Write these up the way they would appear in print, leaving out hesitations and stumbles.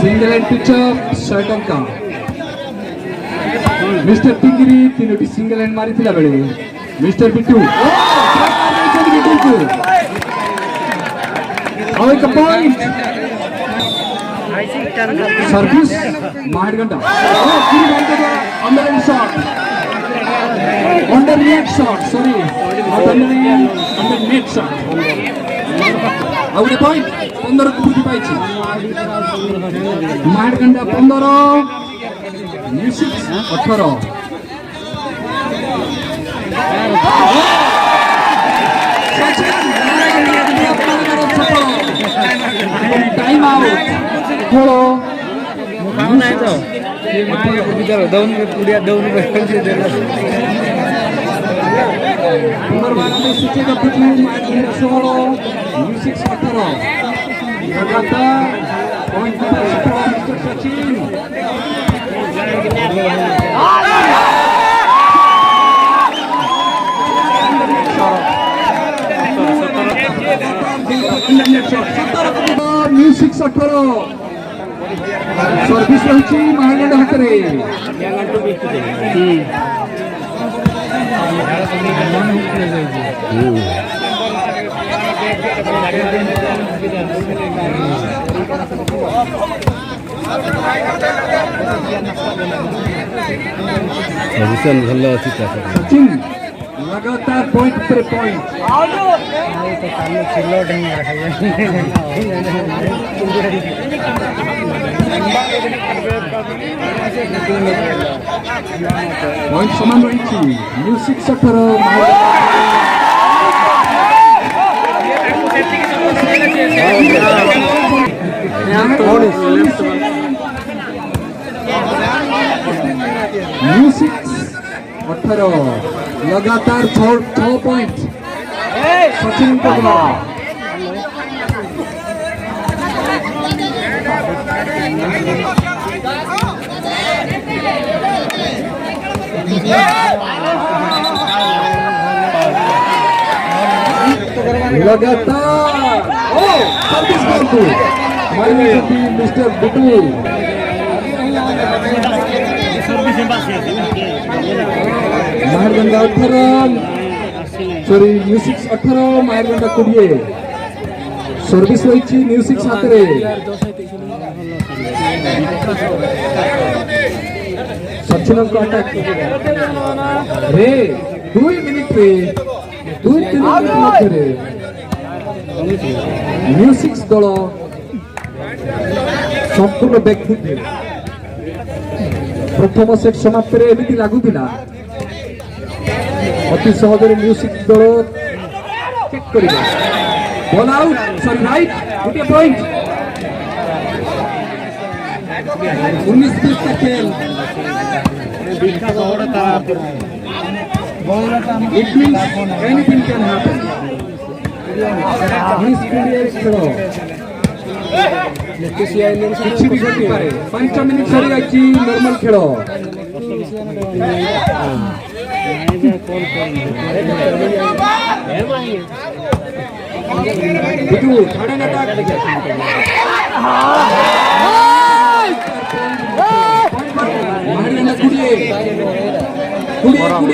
Single and pitch up, short अंका. Mr. Tingri तीनोटी single and मारी थी लाबड़े. Mr. BITU. How is the point? Service, Mahadganda. Under and shot. Under net shot, sorry. Not under net shot. How is the point? 15 को पूरी पाइची. Mahadganda 15. Music 18. Time out. Hello. Music 18. लगातार point Mr. Sachin. Music 18. Service ରହିଛି ମହାଗଣ୍ଡ ହାତରେ. Position ଭଲ ଅଛି सचिन लगातार point पर point. Point समान रही. म्यूजिक 18. म्यूजिक 18. लगातार 6 पॉइंट सचिन को लगातार सर्विस करते मिस्टर बिटू. महरगंडा 18. Sorry music 18. महरगंडा 20. सर्विस रही म्यूजिक 7. सचिन को अटैक रे 2 मिनिट रे 2-3 मिनिट रे म्यूजिक दल संपूर्ण व्यक्ति प्रथम सेट समाप्त एमती लगुला. अति सहज म्यूजिक दल चेक कर बॉल आउट. Sorry right. गोटे पॉइंट. 19-20 का खेल. It means anything can happen. This player खेल किसी भी घटी पारे. 5 मिनिट सरी जाइछि नॉर्मल खेल. बिटू थाने ना टाक कुड़िए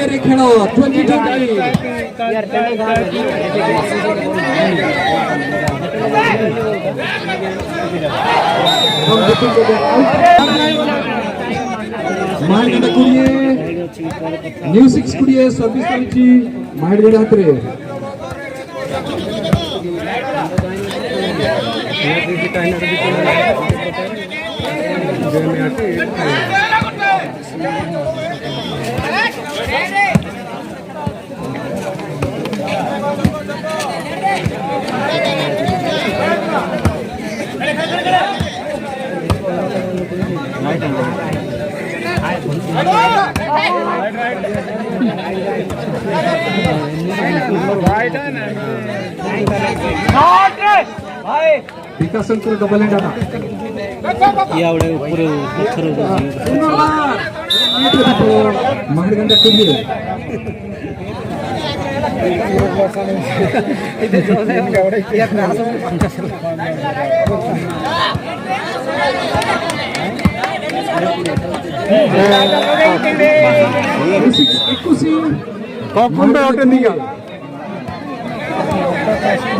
रे खेल 20 महरगंडा कुड़िए म्यूजिक कुड़िए सर्विस रही महरगंडा हाथ रे. विकास डबल हैंड आना महरगंडा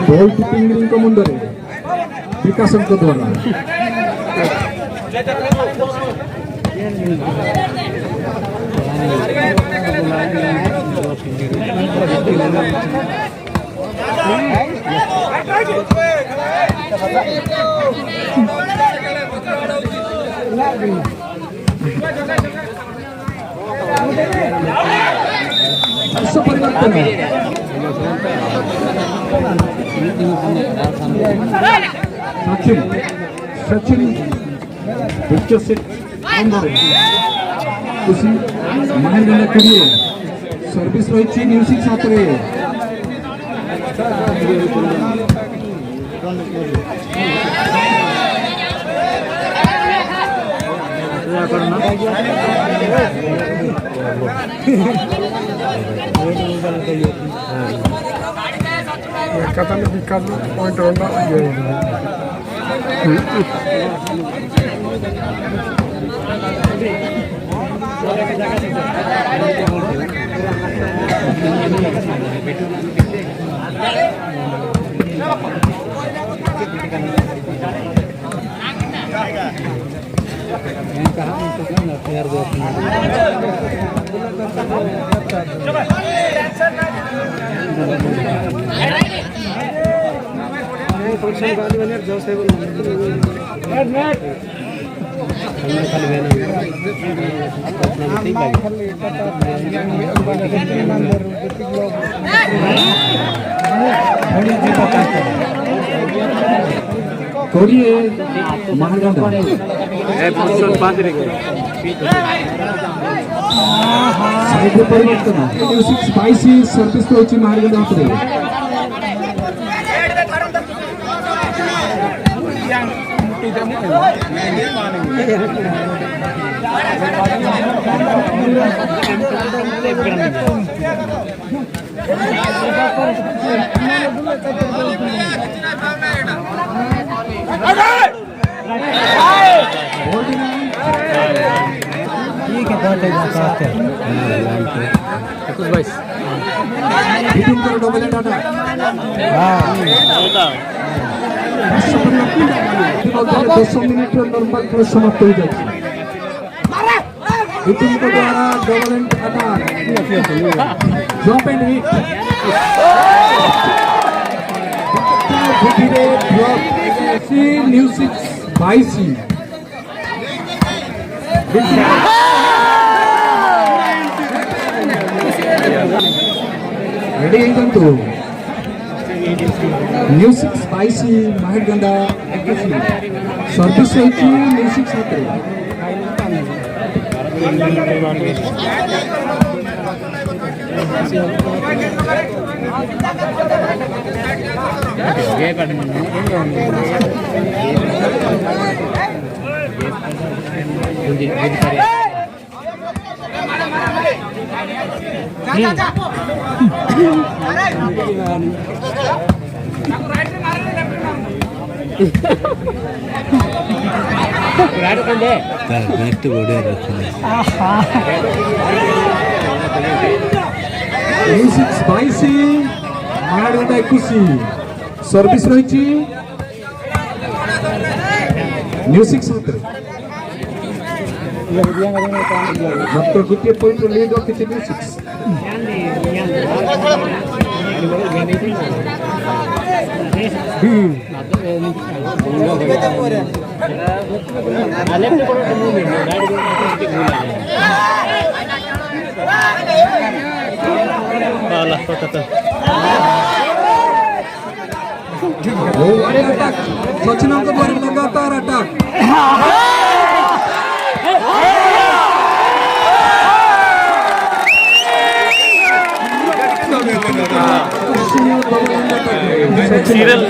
बॉल टिपिंग मुंडरे विकास द्वारा सचिन विकेट सेट खुशी महान करिए सर्विस रही म्यूजिक साथ kata lebih kan poin ronda कोड़िए महागंधा side परिवर्तन म्यूजिक स्पाइसी सर्विस को వచ్చి महागंधा आते BITU KIRU डबल डाटा दस मिनट नॉर्मल खेल समाप्त हो जाए BITU KIRU द्वारा double attack jump and hit music 22 ready तो म्यूजिक स्पाइसी महागंधा सर्विस म्यूजिक साथ म्यूजिक स्पाइसी महागंधा 21 सर्विस रही म्यूजिक साथ मात्र गोटे पॉइंट लीड रखी म्यूजिक सचिन द्वारा लगातार अटैक सीरियल